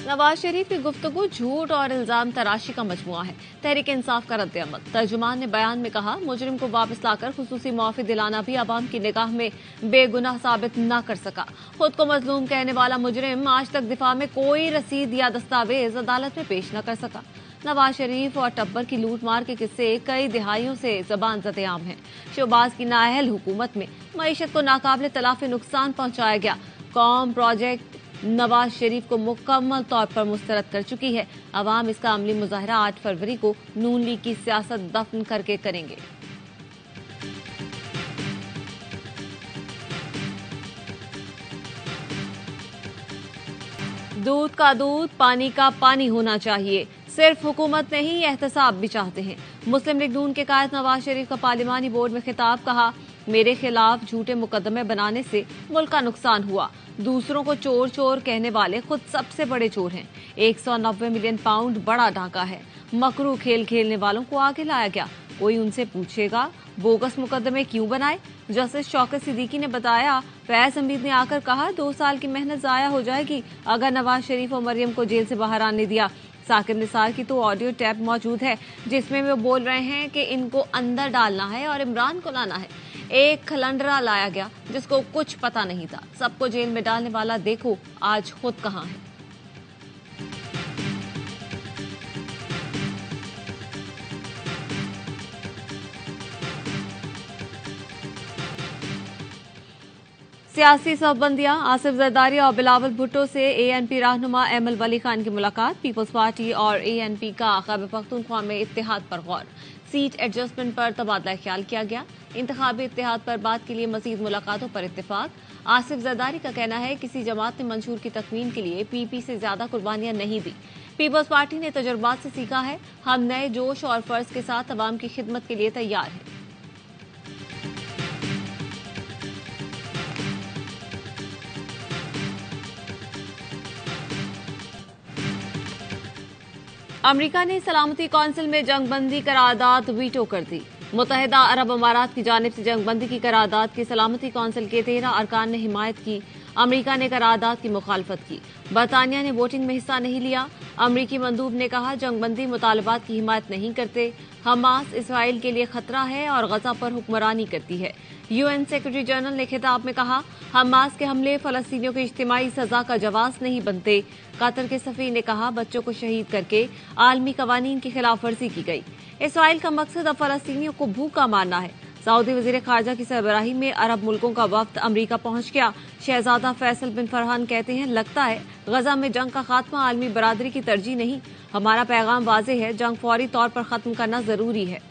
नवाज शरीफ की गुफ्तगू झूठ और इल्जाम तराशी का मजमुआ है। तहरीक इंसाफ का रद्द-ए-अमल। तर्जुमान ने बयान में कहा, मुजरिम को वापस लाकर खुसूसी मुआफी दिलाना भी अवाम की निगाह में बेगुनाह साबित न कर सका। खुद को मजलूम कहने वाला मुजरिम आज तक दिफा में कोई रसीद या दस्तावेज अदालत में पेश न कर सका। नवाज शरीफ और टब्बर की लूट मार के किस्से कई दिहाइयों से जबान ज़द-ए-आम है। शोबाज की नाअहल हुकूमत में मईशत को नाकाबिले तलाफी नुकसान पहुंचाया गया। कौम प्रोजेक्ट नवाज शरीफ को मुकम्मल तौर पर मुस्तरद कर चुकी है। अवाम इसका अमली मुजाहरा 8 फरवरी को नून लीग की सियासत दफन करके करेंगे। दूध का दूध, पानी का पानी होना चाहिए। सिर्फ हुकूमत नहीं, एहतसाब भी चाहते हैं। मुस्लिम लीग नून के कायद नवाज शरीफ का पार्लिमानी बोर्ड में खिताब। कहा, मेरे खिलाफ झूठे मुकदमे बनाने से मुल्क का नुकसान हुआ। दूसरों को चोर चोर कहने वाले खुद सबसे बड़े चोर हैं। 190 मिलियन पाउंड बड़ा डाका है। मकरू खेल खेलने वालों को आगे लाया गया। कोई उनसे पूछेगा बोगस मुकदमे क्यों बनाए? जस्टिस शौकत सिद्दीकी ने बताया, फैज हमीद ने आकर कहा 2 साल की मेहनत जाया हो जाएगी अगर नवाज शरीफ और मरियम को जेल से बाहर आने दिया। साकिब निसार की तो ऑडियो टैप मौजूद है जिसमें वे बोल रहे हैं कि इनको अंदर डालना है और इमरान को लाना है। एक खलंडरा लाया गया जिसको कुछ पता नहीं था। सबको जेल में डालने वाला देखो आज खुद कहां है। सियासी सबबंदियां। आसिफ जरदारी और बिलावल भुट्टो से ANP रहनुमा एमएल वली खान की मुलाकात। पीपल्स पार्टी और ANP का खैबर पख्तूनख्वा में इत्तेहाद पर गौर। सीट एडजस्टमेंट पर तबादला ख्याल किया गया। इंतखाबी इत्तेहाद पर बात के लिए मजीद मुलाकातों पर इत्तेफाक। आसिफ जरदारी का कहना है, किसी जमात ने मंशूर की तकमीन के लिए PP से ज्यादा कुर्बानियां नहीं दी। पीपल्स पार्टी ने तजुर्बात से सीखा है। हम नए जोश और फर्ज के साथ अवाम की खिदमत के लिए तैयार हैं। अमरीका ने सलामती कौंसिल में जंगबंदी करारदाद वीटो कर दी। मुत्तहिदा अरब अमारात की जानिब से जंगबंदी की करारदाद की सलामती कौंसिल के 13 अरकान ने हिमायत की। अमरीका ने करारदाद की मुखालफत की। बरतानिया ने वोटिंग में हिस्सा नहीं लिया। अमरीकी मंदूब ने कहा, जंगबंदी मुतालबात की हिमायत नहीं करते। हमास इसराइल के लिए खतरा है और गजा पर हुक्मरानी करती है। UN सेक्रेटरी जनरल ने खिताब में कहा, हमास के हमले फलस्तीनियों की इज्तिमाई सजा का जवाब नहीं बनते। कतर के सफीर ने कहा, बच्चों को शहीद करके आलमी कवानीन की खिलाफ वर्जी की गई। इसराइल का मकसद अब फलस्तीनियों को भूखा मारना है। सऊदी वजीर खारजा की सरबराही में अरब मुल्कों का वफ्द अमरीका पहुंच गया। शहजादा फैसल बिन फरहान कहते हैं, लगता है गजा में जंग का खात्मा आलमी बरादरी की तरजीह नहीं। हमारा पैगाम वाज़ेह है, जंग फौरी तौर पर खत्म करना जरूरी है।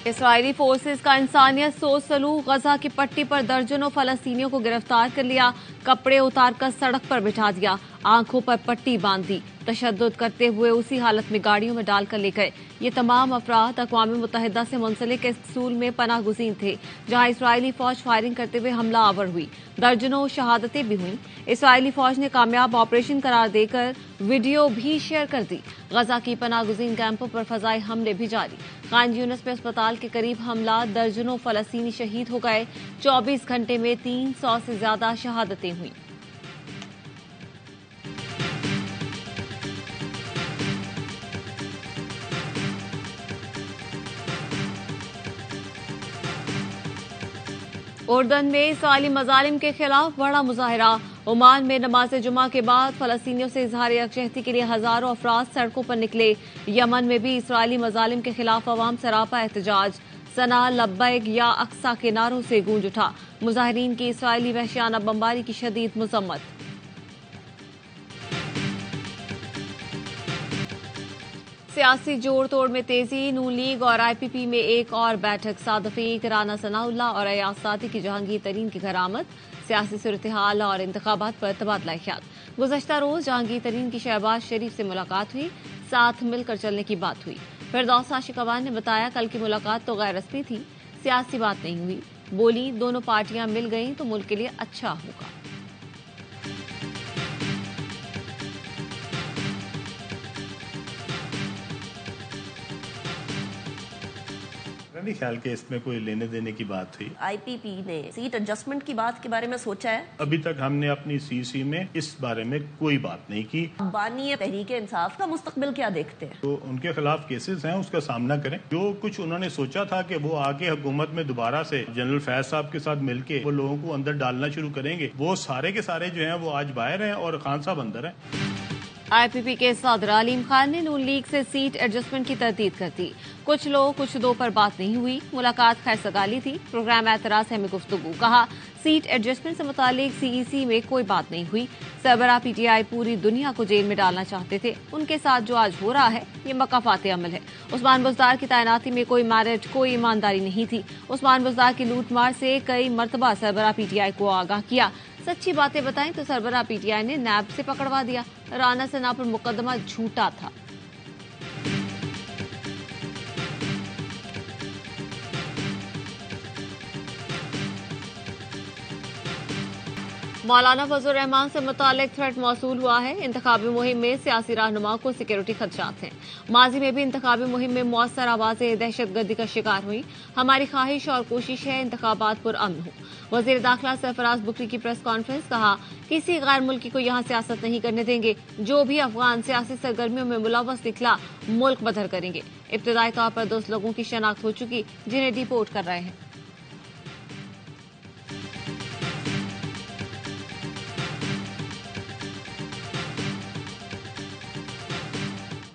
इसराइली फोर्सेस का इंसानियत सोच सलूक। गजा की पट्टी पर दर्जनों फलस्तीनियों को गिरफ्तार कर लिया। कपड़े उतारकर सड़क पर बिठा दिया। आंखों पर पट्टी बांध दी। तशद्दुद करते हुए उसी हालत में गाड़ियों में डालकर ले गए। ये तमाम अफराद अक़वाम मुत्तहिदा से मुंसलिक एक स्कूल में पनाह गुज़ीर थे जहां इसराइली फौज फायरिंग करते हुए हमला आवर हुई। दर्जनों शहादतें भी हुईं। इसराइली फौज ने कामयाब ऑपरेशन करार देकर वीडियो भी शेयर कर दी। गजा की पनाह गुज़ीर कैंपों पर फजाई हमले भी जारी। खान यूनिस में अस्पताल के करीब हमला। दर्जनों फलस्तीनी शहीद हो गए। 24 घंटे में 300 से ज्यादा शहादतें हुई। उर्दन में इसराइली मजालिम के खिलाफ बड़ा मुजाहरा। ओमान में नमाज जुमा के बाद फलस्तीनियों से इजहार यकजहती के लिए हजारों अफराद सड़कों पर निकले। यमन में भी इसराइली मजालिम के खिलाफ अवाम सरापा एहतजाज। सना लब्बैक या अक्सा के नारों से गूंज उठा। मुजाहिरीन की इसराइली वहशियाना बमबारी की शदीद मजम्मत। सियासी जोड़ तोड़ में तेजी। नून लीग और IPP में एक और बैठक। सादफीक, राना सनाउल्लाह और अयाज सादी की जहांगीर तरीन की घर आमद। सियासी सूरत-ए-हाल और इंतखाबात पर तबादला ख्याल। गुज़श्ता रोज जहांगीर तरीन की शहबाज शरीफ से मुलाकात हुई। साथ मिलकर चलने की बात हुई। फिरदौसा शिकवान ने बताया, कल की मुलाकात तो गैर रस्मी थी, सियासी बात नहीं हुई। बोली, दोनों पार्टियां मिल गईं तो मुल्क के लिए अच्छा होगा। नहीं ख्याल के इसमें कोई लेने देने की बात थी। IPP ने सीट एडजस्टमेंट की बात के बारे में सोचा है? अभी तक हमने अपनी CC में इस बारे में कोई बात नहीं की। बानी तहरीक इंसाफ का मुस्तकबिल क्या देखते हैं? तो उनके खिलाफ केसेस हैं, उसका सामना करें। जो कुछ उन्होंने सोचा था कि वो आगे हुकूमत में दोबारा से जनरल फैज साहब के साथ मिलके वो लोगों को अंदर डालना शुरू करेंगे, वो सारे के सारे जो हैं वो आज बाहर हैं और खान साहब अंदर हैं। IPP के सदर अलीम खान ने नून लीग से सीट एडजस्टमेंट की तरदीद कर दी। कुछ लोग कुछ दो पर बात नहीं हुई। मुलाकात खैर सगाली थी। प्रोग्राम एतराज है में गुफ्तगू। कहा सीट एडजस्टमेंट से मुतालिक CEC में कोई बात नहीं हुई। सरबराह PTI पूरी दुनिया को जेल में डालना चाहते थे। उनके साथ जो आज हो रहा है ये मकाफात अमल है। उस्मान बुज़दार की तैनाती में कोई मेरिट, कोई ईमानदारी नहीं थी। उस्मान बुज़दार की लूटमार से कई मरतबा सरबराह PTI को आगाह किया। सच्ची बातें बताएं तो सरबराह PTI ने नैब से पकड़वा दिया। राना सना पर मुकदमा झूठा था। मौलाना फजल रहमान से मुतालिक थ्रेट मौसूल हुआ है। इंतखाबी मुहिम में सियासी रहनुमा को सिक्योरिटी खदशात हैं। माजी में भी इंतखाबी मुहिम में मौसर आवाजें दहशतगर्दी का शिकार हुई। हमारी ख्वाहिश और कोशिश है इंतखाबात पुरअमन हो। वजीर दाखिला सरफराज बुकरी की प्रेस कॉन्फ्रेंस। कहा किसी गैर मुल्की को यहाँ सियासत नहीं करने देंगे। जो भी अफगान सियासी सरगर्मियों में मुलव्वस निकला मुल्क बदर करेंगे। इब्तदाई तौर पर 10 लोगों की शनाख्त हो चुकी जिन्हें डिपोर्ट कर रहे हैं।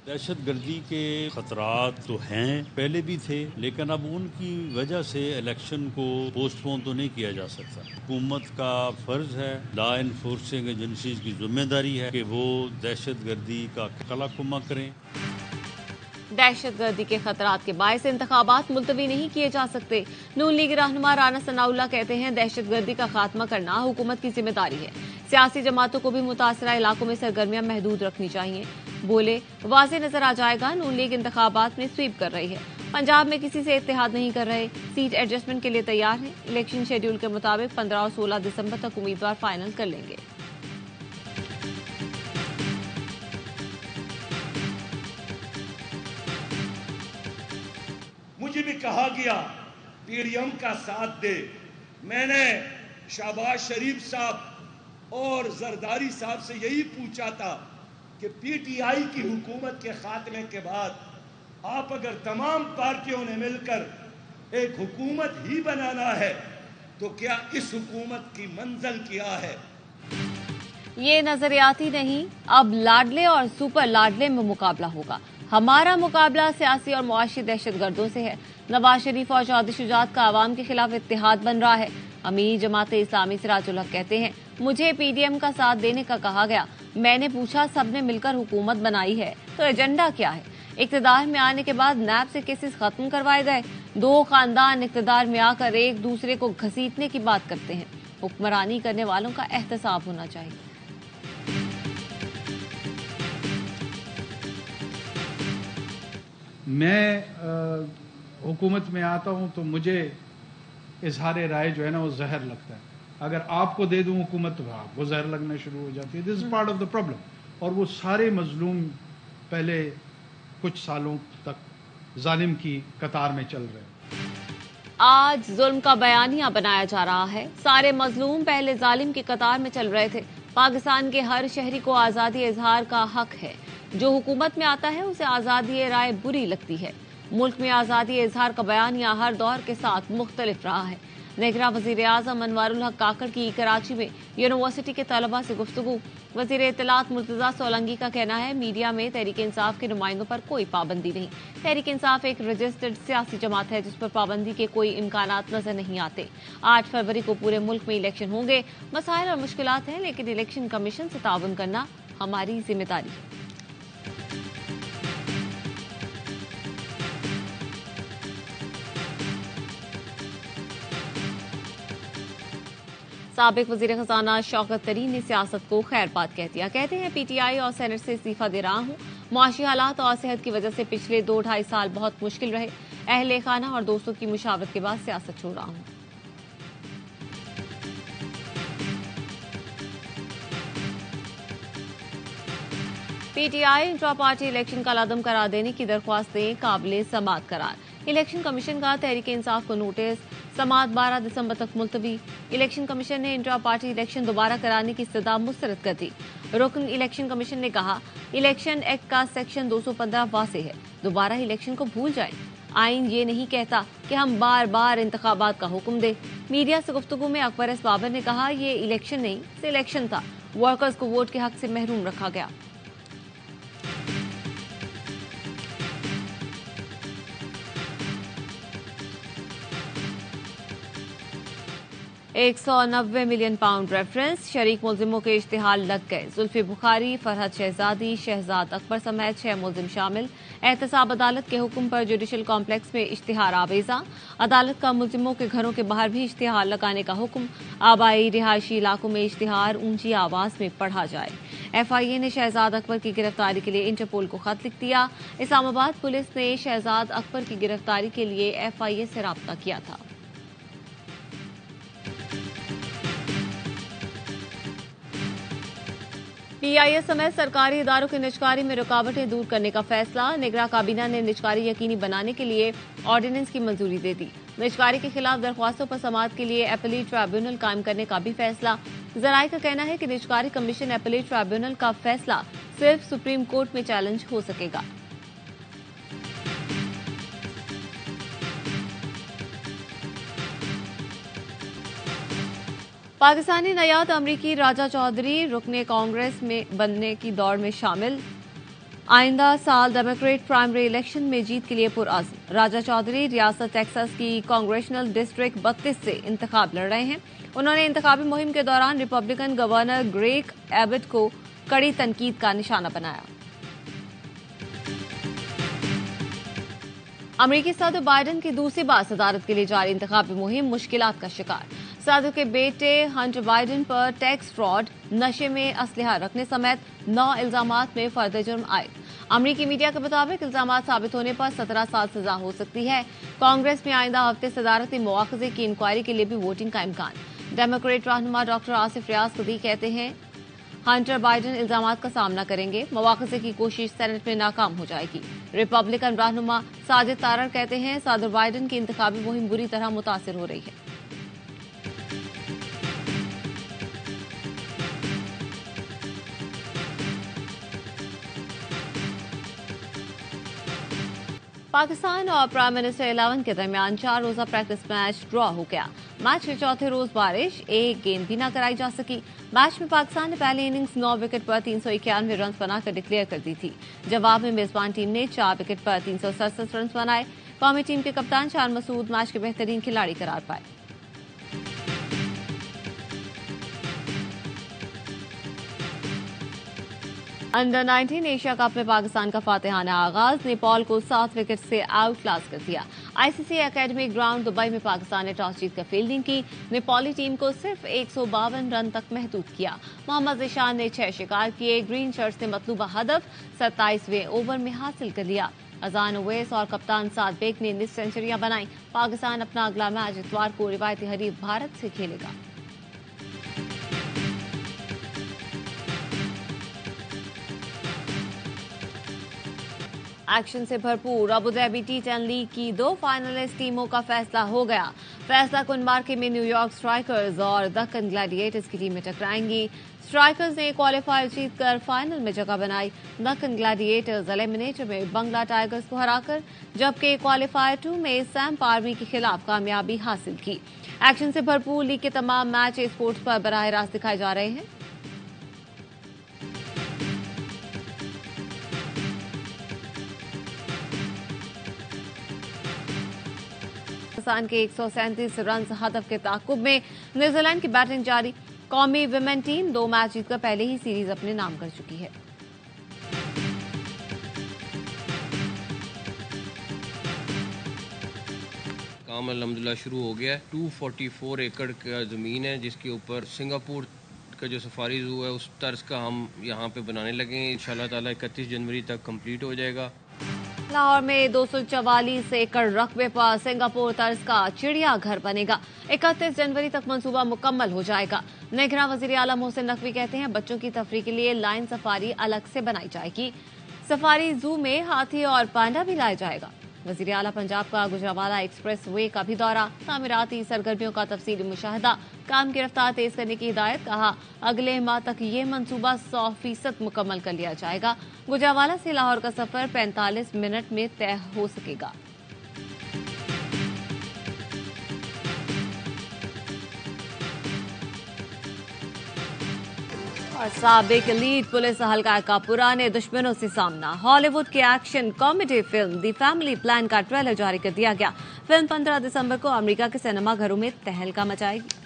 दहशतगर्दी के खतरात तो हैं, पहले भी थे, लेकिन अब उनकी वजह से इलेक्शन को पोस्टपोन तो नहीं किया जा सकता। हुकूमत का फर्ज है, लॉ एनफोर्सिंग एजेंसीज की जिम्मेदारी है कि वो दहशतगर्दी का कलाकुमा करें। दहशतगर्दी के खतरात के बायस इंतखाबात मुलतवी नहीं किए जा सकते। नून लीग रहनुमा राना सनाउल्लाह कहते हैं दहशतगर्दी का खात्मा करना हुकूमत की जिम्मेदारी है। सियासी जमातों को भी मुतासरा इलाकों में सरगर्मियां महदूद रखनी चाहिए। बोले वाज़ेह नजर आ जाएगा नून लीग इंतखाबात में स्वीप कर रही है। पंजाब में किसी से इत्तेहाद नहीं कर रहे। सीट एडजस्टमेंट के लिए तैयार है। इलेक्शन शेड्यूल के मुताबिक 15 और 16 दिसंबर तक उम्मीदवार फाइनल कर लेंगे। मुझे भी कहा गया PDM का साथ दे। मैंने शहबाज शरीफ साहब और जरदारी साहब से यही पूछा था कि PTI की हुकूमत के खात्मे के बाद आप अगर तमाम पार्टियों ने मिलकर एक हुकूमत ही बनाना है तो क्या इस हुकूमत की मंजिल क्या है? ये नजरियाती नहीं, अब लाडले और सुपर लाडले में मुकाबला होगा। हमारा मुकाबला सियासी और मुआशी दहशतगर्दों से है। नवाज शरीफ और चौधरी शुजात का आवाम के खिलाफ इत्तेहाद बन रहा है। अमीर जमात इस्लामी सिराजुल हक कहते हैं मुझे PDM का साथ देने का कहा गया। मैंने पूछा सबने मिलकर हुकूमत बनाई है तो एजेंडा क्या है? इक्तदार में आने के बाद नैब से केसेस खत्म करवाए गए। दो खानदान इक्तदार में आकर एक दूसरे को घसीटने की बात करते हैं। हुक्मरानी करने वालों का एहतसाब होना चाहिए। मैं हुकूमत में आता हूं तो मुझे इजहार राय जो है ना वो जहर लगता है। अगर आपको दे दूं हुकूमत तो आपको जहर लगना शुरू हो जाती है। This is part of the problem. और वो सारे मजलूम पहले कुछ सालों तक जालिम की कतार में चल रहे हैं। आज जुल्म का बयानिया बनाया जा रहा है। सारे मजलूम पहले जालिम की कतार में चल रहे थे। पाकिस्तान के हर शहरी को आज़ादी इजहार का हक है। जो हुकूमत में आता है उसे आज़ादी राय बुरी लगती है। मुल्क में आज़ादी इजहार का बयानिया हर दौर के साथ मुख्तलिफ रहा है। नेगरा वजीर आजम अनवारुल हक काकड़ की कराची में यूनिवर्सिटी के तलबा से गुफ्तगू। वजीर इत्तलात मुर्तजा सोलंगी का कहना है मीडिया में तहरीक इंसाफ के नुमाइंदों पर कोई पाबंदी नहीं। तहरीक इंसाफ एक रजिस्टर्ड सियासी जमात है जिस पर पाबंदी के कोई इम्कानात नजर नहीं आते। 8 फरवरी को पूरे मुल्क में इलेक्शन होंगे। मसाइल और मुश्किलात हैं लेकिन इलेक्शन कमीशन से ताउन करना हमारी जिम्मेदारी है। साबिक वजीर खजाना शौकत तरीन ने सियासत को खैरबाद कह दिया। कहते हैं PTI और सेनेट से इस्तीफा दे रहा हूं। मुआशी हालात और सेहत की वजह से पिछले 2-2.5 साल बहुत मुश्किल रहे। अहले खाना और दोस्तों की मुशावरत के बाद सियासत छोड़ रहा हूं। PTI इंट्रा पार्टी इलेक्शन का लदम करार देने की दरख्वास्त दें, काबिले समात करार। इलेक्शन कमीशन का तहरीक इंसाफ को नोटिस, समाअत 12 दिसंबर तक मुलतवी। इलेक्शन कमीशन ने इंट्रा पार्टी इलेक्शन दोबारा कराने की इस्तदा मुस्तरद कर दी। रुकन इलेक्शन कमीशन ने कहा, इलेक्शन एक्ट का सेक्शन 215 वाज़े है, दोबारा इलेक्शन को भूल जाएं। आइन ये नहीं कहता कि हम बार बार इंतखाबात का हुक्म दें। मीडिया से गुफ्तगू में अकबर एस बाबर ने कहा, ये इलेक्शन नहीं सिलेक्शन था, वर्कर्स को वोट के हक से महरूम रखा गया। £190 मिलियन रेफरेंस, शरीक मुलजिमों के इश्तिहार लग गए। जुल्फी बुखारी, फरहद शहजादी, शहजाद अकबर समेत 6 मुलजिम शामिल। एहतसाब अदालत के हुक्म पर जुडिशल कॉम्प्लेक्स में इश्तिहार आवेजा। अदालत का मुलजिमों के घरों के बाहर भी इश्तिहार लगाने का हुक्म। आबाई रिहायशी इलाकों में इश्तिहार ऊंची आवाज में पढ़ा जाए। FIA ने शहजाद अकबर की गिरफ्तारी के लिए इंटरपोल को खत लिख दिया। इस्लामाबाद पुलिस ने शहजाद अकबर की गिरफ्तारी के लिए FIA से राब्ता किया था। PIS समेत सरकारी इदारों की निजकारी में रुकावटें दूर करने का फैसला। निगरां काबीना ने निजकारी यकीनी बनाने के लिए ऑर्डिनेंस की मंजूरी दे दी। निजकारी के खिलाफ दरख्वास्तों पर समाअत के लिए एपीलेट ट्राइब्यूनल कायम करने का भी फैसला। जराये का कहना है कि निजकारी कमीशन एपीलेट ट्राइब्यूनल का फैसला सिर्फ सुप्रीम कोर्ट में चैलेंज हो सकेगा। पाकिस्तानी नयाद अमरीकी राजा चौधरी रुकने कांग्रेस में बनने की दौड़ में शामिल। आइंदा साल डेमोक्रेट प्राइमरी इलेक्शन में जीत के लिए पुरअज़्म। राजा चौधरी रियासत टेक्सास की कांग्रेशनल डिस्ट्रिक्ट 32 से इंतखाब लड़ रहे हैं। उन्होंने इंतखाबी मुहिम के दौरान रिपब्लिकन गवर्नर ग्रेग एबट को कड़ी तनकीद का निशाना बनाया। अमरीकी सदर बाइडेन की दूसरी बार सदारत के लिए जारी इंतखाबी मुहिम मुश्किलात का शिकार। सदर के बेटे हंटर बाइडेन पर टैक्स फ्रॉड, नशे में असलहा रखने समेत 9 इल्जामात में फर्द जुर्म आए। अमरीकी मीडिया के मुताबिक इल्जामात साबित होने पर 17 साल सजा हो सकती है। कांग्रेस में आइंदा हफ्ते सदारती मुआखजे की इंक्वायरी के लिए भी वोटिंग का इम्कान। डेमोक्रेट रहनुमा डॉक्टर आसिफ रियाज कदी कहते हैं, हंटर बाइडेन इल्जामात का सामना करेंगे, मुआखजे की कोशिश सेनेट में नाकाम हो जाएगी। रिपब्लिकन रहनुमा साजिद तारर कहते हैं, सदर बाइडेन की इंतखाबी मुहिम बुरी तरह मुतासिर हो रही है। पाकिस्तान और प्राइम मिनिस्टर 11 के दरमियान 4 रोजा प्रैक्टिस मैच ड्रॉ हो गया। मैच के चौथे रोज बारिश, एक गेंद भी न कराई जा सकी। मैच में पाकिस्तान ने पहली इनिंग्स 9 विकेट पर 391 रन बनाकर डिक्लेयर कर दी थी। जवाब में मेजबान टीम ने 4 विकेट पर 367 रन बनाए। कौमी टीम के कप्तान शान मसूद मैच के बेहतरीन खिलाड़ी करार पाए। अंडर 19 एशिया कप में पाकिस्तान का फातिहाना आगाज, नेपाल को 7 विकेट से आउट क्लास कर दिया। ICC एकेडमिक ग्राउंड दुबई में पाकिस्तान ने टॉस जीतकर फील्डिंग की। नेपाली टीम को सिर्फ 152 रन तक महदूद किया। मोहम्मद ज़िशान ने 6 शिकार किए। ग्रीन शर्ट्स ने मतलूबा हदफ 27वें ओवर में हासिल कर लिया। अजान ओवैस और कप्तान साद बेग ने 19 सेंचुरियां बनाई। पाकिस्तान अपना अगला मैच इतवार को रिवायती हरीफ भारत से खेलेगा। एक्शन से भरपूर अबू धाबी T10 लीग की 2 फाइनलिस्ट टीमों का फैसला हो गया। फैसला कुन मार्के में न्यूयॉर्क स्ट्राइकर्स और दक्कन ग्लैडिएटर्स की टीमें टकराएंगी। स्ट्राइकर्स ने क्वालिफायर जीतकर फाइनल में जगह बनाई। दक्कन ग्लैडिएटर्स एलिमिनेटर में बंगला टाइगर्स को हराकर, जबकि क्वालिफायर 2 में सैम्प आर्मी के खिलाफ कामयाबी हासिल की। एक्शन से भरपूर लीग के तमाम मैच स्पोर्ट्स पर बराह रास्त दिखाए जा रहे हैं। पाकिस्तान के 137 रन हदफ के ताकुब में न्यूजीलैंड की बैटिंग जारी। कौमी विमेन टीम 2 मैच जीतकर पहले ही सीरीज अपने नाम कर चुकी है। काम अल्हम्दुलिल्लाह शुरू हो गया है। 244 एकड़ का ज़मीन है जिसके ऊपर सिंगापुर का जो सफारी ज़ू है उस तर्ज का हम यहाँ पे बनाने लगे हैं। इंशाल्लाह ताला 31 जनवरी तक कंप्लीट हो जाएगा। लाहौर में 244 एकड़ रकबे पर सिंगापुर तर्ज का चिड़ियाघर बनेगा। 31 जनवरी तक मंसूबा मुकम्मल हो जाएगा। निगरां वज़ीर आला मोहसिन नकवी कहते हैं, बच्चों की तफरीह के लिए लाइन सफारी अलग से बनाई जाएगी। सफारी जू में हाथी और पांडा भी लाया जाएगा। वजीर आला पंजाब का गुजरांवाला एक्सप्रेस वे का भी दौरा, तामीराती सरगर्मियों का तफसीली मुशाहदा, काम की रफ्तार तेज करने की हिदायत। कहा अगले माह तक ये मंसूबा 100% मुकम्मल कर लिया जाएगा। गुजरांवाला से लाहौर का सफर 45 मिनट में तय हो सकेगा। और साबिक लीड पुलिस हल्का का पुराने दुश्मनों से सामना। हॉलीवुड की एक्शन कॉमेडी फिल्म दी फैमिली प्लान का ट्रेलर जारी कर दिया गया। फिल्म 15 दिसंबर को अमेरिका के सिनेमा घरों में तहलका मचाएगी।